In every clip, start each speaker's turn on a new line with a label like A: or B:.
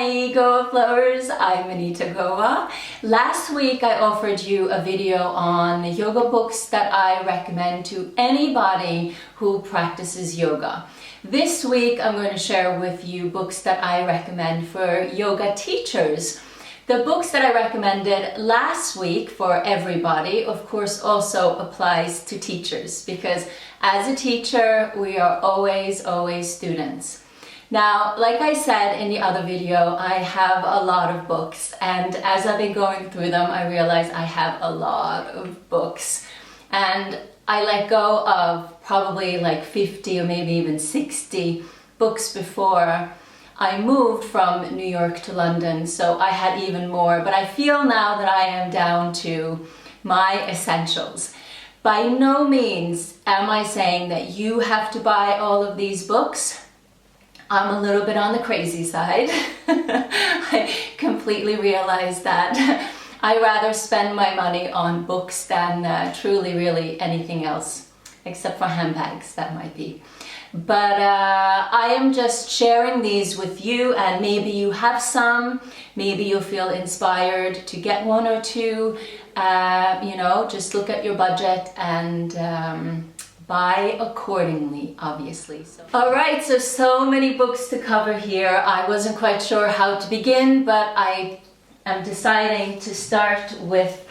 A: Hi Goa Flow-ers, I'm Anita Goa. Last week I offered you a video on yoga books that I recommend to anybody who practices yoga. This week I'm going to share with you books that I recommend for yoga teachers. The books that I recommended last week for everybody, of course, also applies to teachers, because as a teacher we are always students. Now, like I said in the other video, I have a lot of books, and as I've been going through them, I realize I have a lot of books, and I let go of probably like 50 or maybe even 60 books before I moved from New York to London, so I had even more, but I feel now that I am down to my essentials. By no means am I saying that you have to buy all of these books. I'm a little bit on the crazy side. I completely realize that I rather spend my money on books than truly really anything else, except for handbags, that might be. But I am just sharing these with you, and maybe you have some, maybe you'll feel inspired to get one or two, you know, just look at your budget and buy accordingly, obviously. Alright, so many books to cover here. I wasn't quite sure how to begin, but I am deciding to start with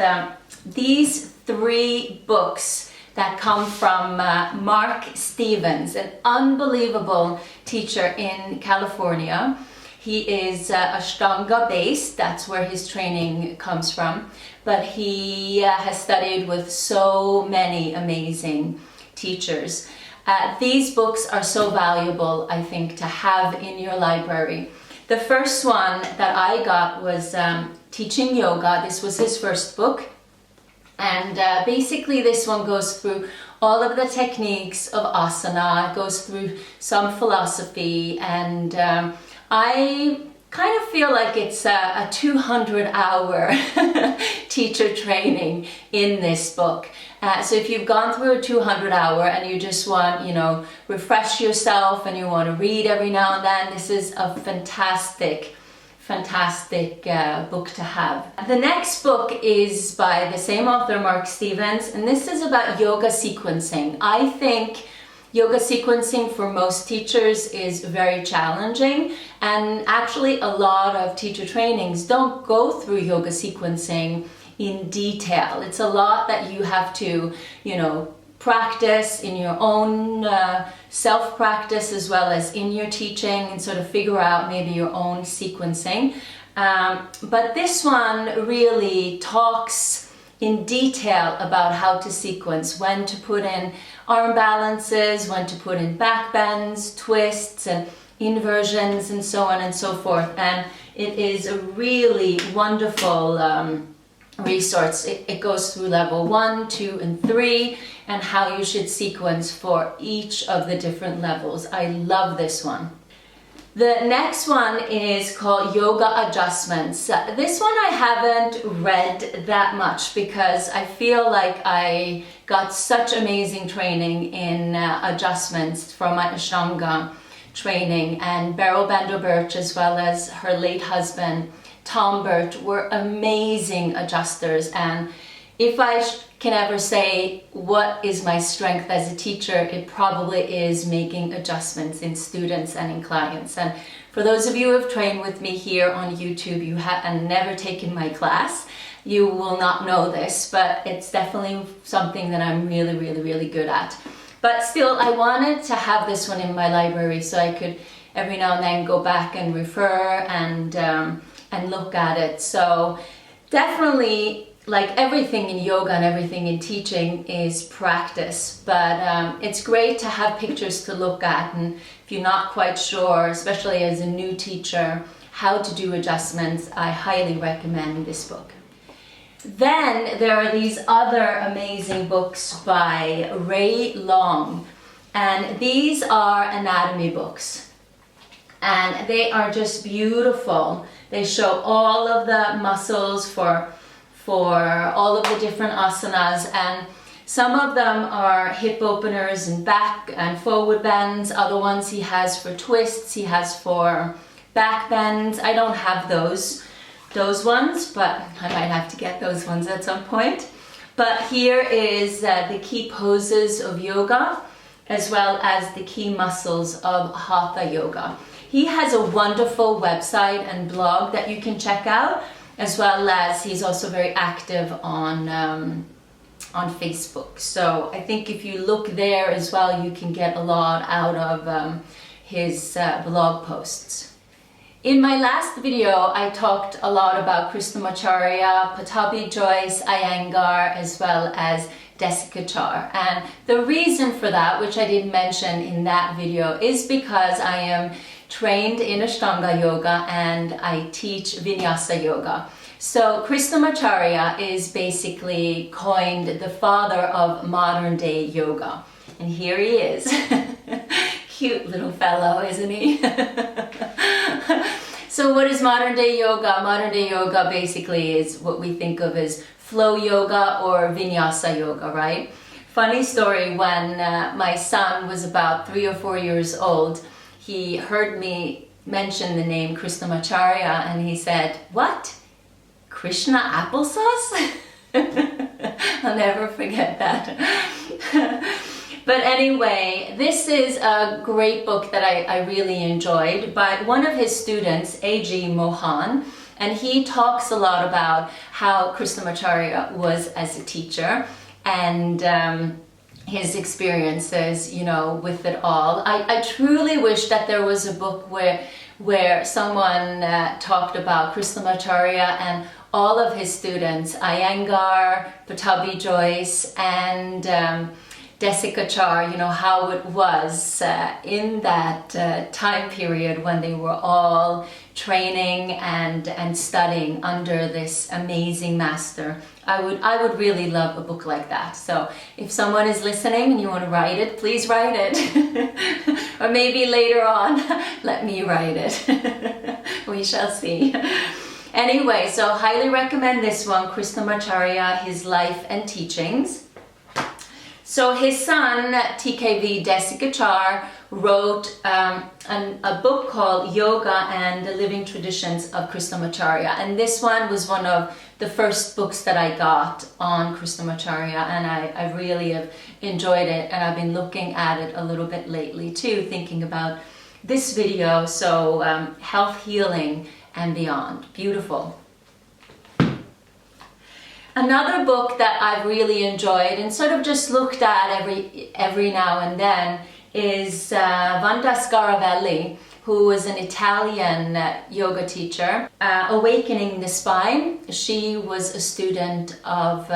A: these three books that come from Mark Stevens, an unbelievable teacher in California. He is Ashtanga based, that's where his training comes from, but he has studied with so many amazing teachers. These books are so valuable, I think, to have in your library. The first one that I got was Teaching Yoga. This was his first book, and basically this one goes through all of the techniques of asana. It goes through some philosophy, and I kind of feel like it's a 200-hour teacher training in this book. So if you've gone through a 200-hour and you just want, you know, refresh yourself and you want to read every now and then, this is a fantastic book to have. The next book is by the same author, Mark Stevens, and this is about yoga sequencing. I think yoga sequencing for most teachers is very challenging, and actually a lot of teacher trainings don't go through yoga sequencing in detail. It's a lot that you have to, you know, practice in your own self-practice as well as in your teaching, and sort of figure out maybe your own sequencing. But this one really talks in detail about how to sequence, when to put in arm balances, when to put in back bends, twists and inversions, and so on and so forth. And it is a really wonderful resource. It goes through level 1, 2, and 3, and how you should sequence for each of the different levels. I love this one. The next one is called Yoga Adjustments. This one I haven't read that much because I feel like I got such amazing training in adjustments from my Ashtanga training, and Beryl Bender Birch, as well as her late husband Tom Birch, were amazing adjusters. And if I can ever say what is my strength as a teacher, it probably is making adjustments in students and in clients. And for those of you who have trained with me here on YouTube, you have and never taken my class, you will not know this, but it's definitely something that I'm really good at. But still, I wanted to have this one in my library so I could every now and then go back and refer and look at it. So definitely, like everything in yoga and everything in teaching, is practice, but it's great to have pictures to look at, and if you're not quite sure, especially as a new teacher, how to do adjustments, I highly recommend this book. Then there are these other amazing books by Ray Long, and these are anatomy books, and they are just beautiful. They show all of the muscles for all of the different asanas, and some of them are hip openers and back and forward bends. Other ones he has for twists, he has for back bends. I don't have those ones, but I might have to get those ones at some point. But here is the key poses of yoga, as well as the key muscles of Hatha yoga. He has a wonderful website and blog that you can check out, as well as he's also very active on Facebook. So I think if you look there as well, you can get a lot out of his blog posts. In my last video, I talked a lot about Krishnamacharya, Pattabhi Jois, Iyengar, as well as Desikachar. And the reason for that, which I didn't mention in that video, is because I am trained in Ashtanga Yoga and I teach Vinyasa Yoga. So Krishnamacharya is basically coined the father of modern day yoga. And here he is. Cute little fellow, isn't he? So what is modern day yoga? Modern day yoga basically is what we think of as flow yoga or vinyasa yoga, right? Funny story, when my son was about 3 or 4 years old, he heard me mention the name Krishnamacharya and he said, "What? Krishna applesauce?" I'll never forget that. But anyway, this is a great book that I really enjoyed by one of his students, A.G. Mohan, and he talks a lot about how Krishnamacharya was as a teacher and his experiences, you know, with it all. I truly wish that there was a book where someone talked about Krishnamacharya and all of his students, Iyengar, Pattabhi Jois, and Desikachar, you know, how it was in that time period when they were all training and studying under this amazing master. I would really love a book like that. So if someone is listening and you want to write it, please write it. Or maybe later on, let me write it. We shall see. Anyway, so highly recommend this one, Krishnamacharya, His Life and Teachings. So his son, TKV Desikachar, wrote a book called Yoga and the Living Traditions of Krishnamacharya. And this one was one of the first books that I got on Krishnamacharya, and I really have enjoyed it. And I've been looking at it a little bit lately too, thinking about this video. So health, healing, and beyond. Beautiful. Another book that I've really enjoyed and sort of just looked at every now and then is Vonda, who was an Italian yoga teacher. Awakening the Spine. She was a student of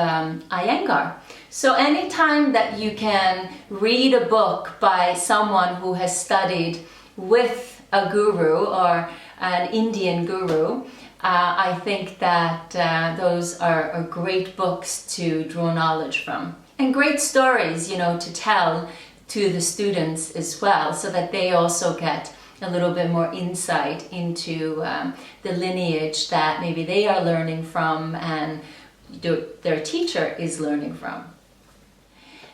A: Iyengar. So anytime that you can read a book by someone who has studied with a guru or an Indian guru, I think that those are great books to draw knowledge from. And great stories, you know, to tell to the students as well, so that they also get a little bit more insight into the lineage that maybe they are learning from and their teacher is learning from.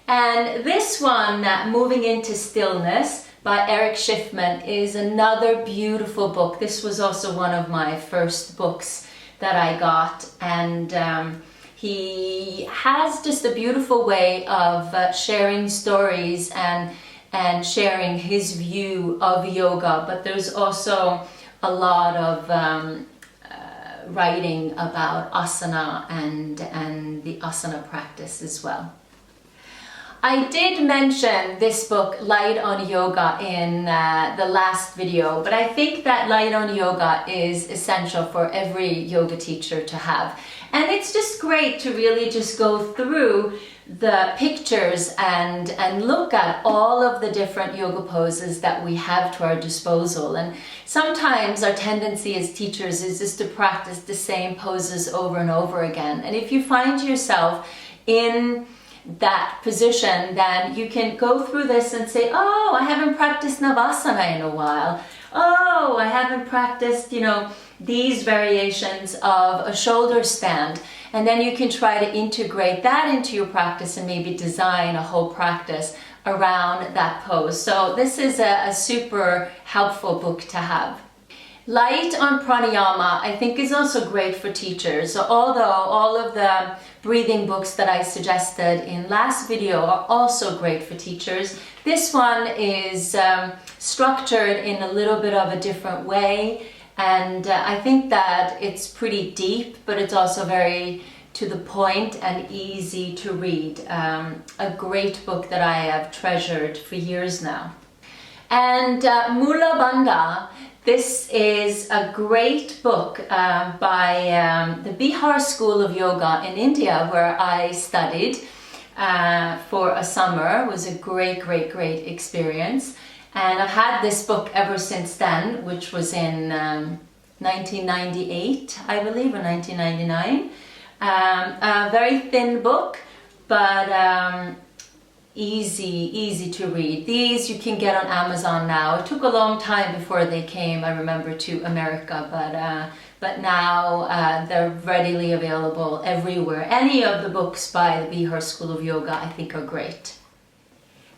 A: And this one, Moving into Stillness, by Erik Shipment, is another beautiful book. This was also one of my first books that I got, and he has just a beautiful way of sharing stories and sharing his view of yoga, but there's also a lot of writing about asana and the asana practice as well. I did mention this book, Light on Yoga, in the last video, but I think that Light on Yoga is essential for every yoga teacher to have. And it's just great to really just go through the pictures and look at all of the different yoga poses that we have to our disposal. And sometimes our tendency as teachers is just to practice the same poses over and over again. And if you find yourself in that position, then you can go through this and say, oh, I haven't practiced Navasana in a while. Oh, I haven't practiced, you know, these variations of a shoulder stand. And then you can try to integrate that into your practice and maybe design a whole practice around that pose. So this is a super helpful book to have. Light on pranayama, I think, is also great for teachers. So although all of the breathing books that I suggested in last video are also great for teachers, this one is structured in a little bit of a different way, and I think that it's pretty deep, but it's also very to the point and easy to read. A great book that I have treasured for years now. And Mula Bandha, this is a great book by the Bihar School of Yoga in India, where I studied for a summer. It was a great experience. And I've had this book ever since then, which was in 1998, I believe, or 1999. A very thin book, but easy to read. These you can get on Amazon now. It took a long time before they came, I remember, to America, but now they're readily available everywhere. Any of the books by the Bihar School of Yoga I think are great.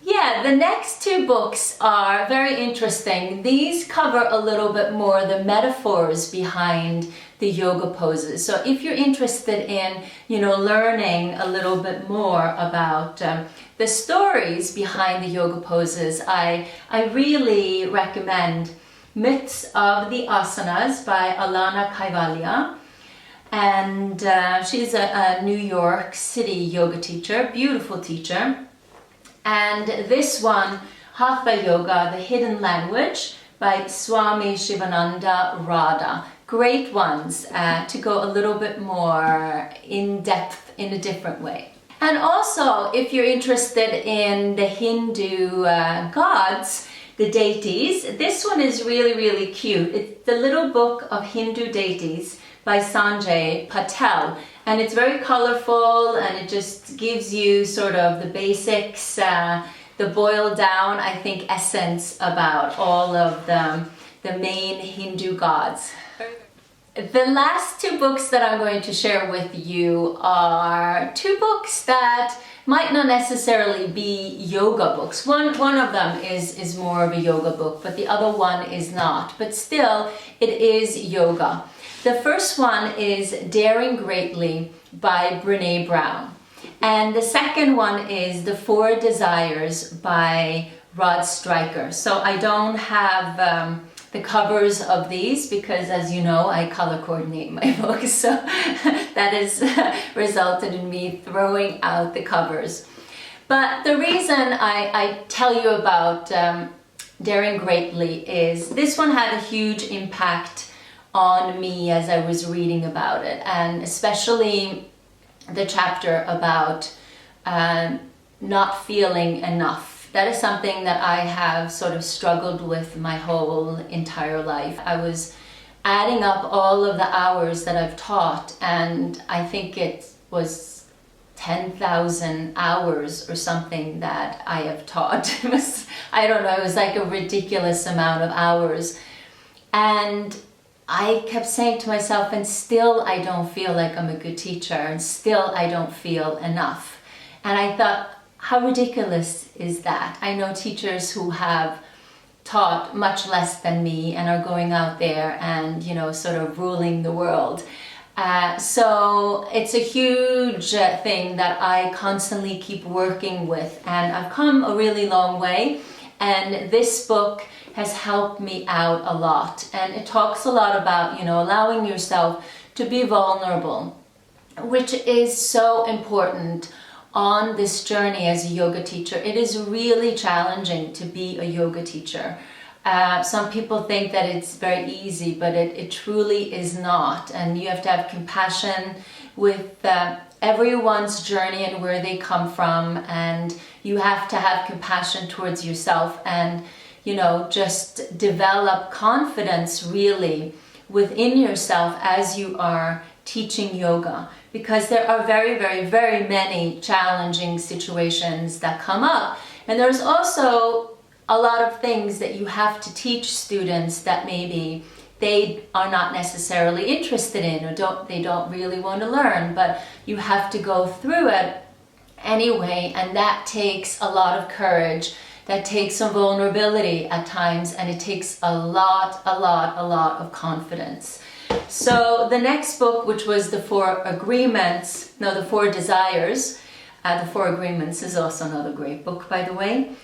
A: Yeah, the next two books are very interesting. These cover a little bit more the metaphors behind the yoga poses. So if you're interested in, learning a little bit more about the stories behind the yoga poses, I really recommend Myths of the Asanas by Elana Cavalia. And she's a New York City yoga teacher, beautiful teacher. And this one, Hatha Yoga, The Hidden Language by Swami, Sivananda, Radha. Great ones to go a little bit more in depth in a different way. And also, if you're interested in the Hindu gods, the deities, this one is really cute. It's the Little Book of Hindu Deities by Sanjay Patel. And it's very colorful, and it just gives you sort of the basics, the boiled down, I think, essence about all of the main Hindu gods. The last two books that I'm going to share with you are two books that might not necessarily be yoga books. One of them is more of a yoga book, but the other one is not. But still, it is yoga. The first one is Daring Greatly by Brene Brown. And the second one is The Four Desires by Rod Stryker. So I don't have the covers of these because, as you know, I color coordinate my books. So that has resulted in me throwing out the covers. But the reason I tell you about Daring Greatly is this one had a huge impact on me as I was reading about it, and especially the chapter about not feeling enough. That is something that I have sort of struggled with my whole entire life. I was adding up all of the hours that I've taught, and I think it was 10,000 hours or something that I have taught. It was, I don't know, it was like a ridiculous amount of hours. And I kept saying to myself, and still I don't feel like I'm a good teacher, and still I don't feel enough. And I thought, how ridiculous is that? I know teachers who have taught much less than me and are going out there and, sort of ruling the world. So it's a huge thing that I constantly keep working with, and I've come a really long way. And this book has helped me out a lot. And it talks a lot about, allowing yourself to be vulnerable, which is so important on this journey as a yoga teacher. It is really challenging to be a yoga teacher. Some people think that it's very easy, but it truly is not. And you have to have compassion with everyone's journey and where they come from, and you have to have compassion towards yourself and just develop confidence really within yourself as you are teaching yoga, because there are very many challenging situations that come up, and there's also a lot of things that you have to teach students that maybe they are not necessarily interested in, or they don't really want to learn, but you have to go through it anyway, and that takes a lot of courage that takes some vulnerability at times, and it takes a lot of confidence. So the next book, which was the Four Desires, the Four Agreements is also another great book, by the way.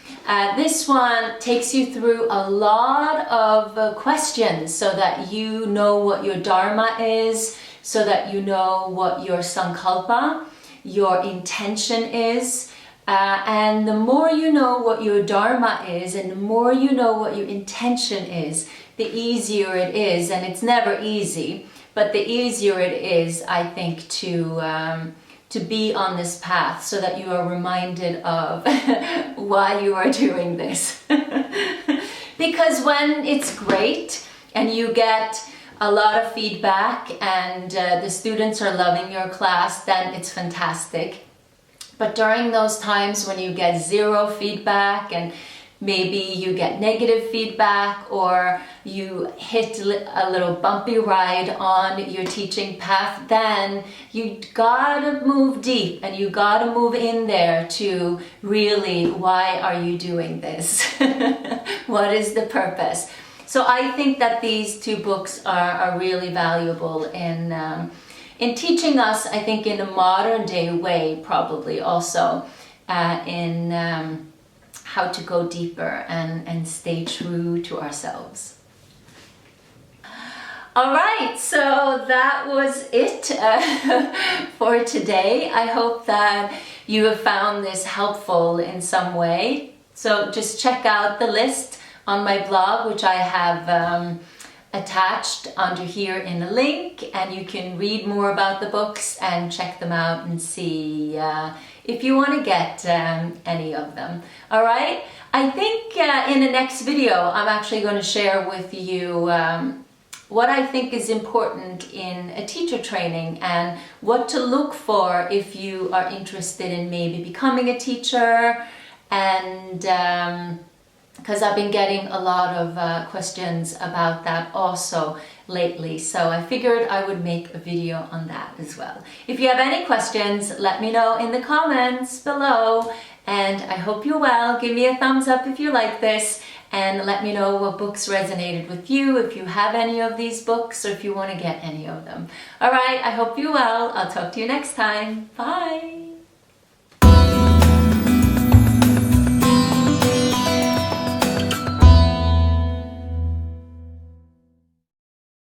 A: This one takes you through a lot of questions so that you know what your Dharma is, so that you know what your Sankalpa, your intention is. And the more you know what your Dharma is, and the more you know what your intention is, the easier it is. And it's never easy, but the easier it is, I think, to be on this path, so that you are reminded of why you are doing this. Because when it's great and you get a lot of feedback and the students are loving your class, then it's fantastic. But during those times when you get zero feedback, and maybe you get negative feedback, or you hit a little bumpy ride on your teaching path, then you gotta move deep and you gotta move in there to really, why are you doing this? What is the purpose? So I think that these two books are really valuable in teaching us, I think, in a modern day way, probably also in how to go deeper and stay true to ourselves. All right, so that was it for today. I hope that you have found this helpful in some way. So just check out the list on my blog, which I have attached under here in a link, and you can read more about the books and check them out and see if you want to get any of them. All right, I think in the next video I'm actually going to share with you what I think is important in a teacher training, and what to look for if you are interested in maybe becoming a teacher. And because I've been getting a lot of questions about that also lately, so I figured I would make a video on that as well. If you have any questions, let me know in the comments below, and I hope you're well. Give me a thumbs up if you like this, and let me know what books resonated with you, if you have any of these books, or if you want to get any of them. All right, I hope you're well. I'll talk to you next time. Bye.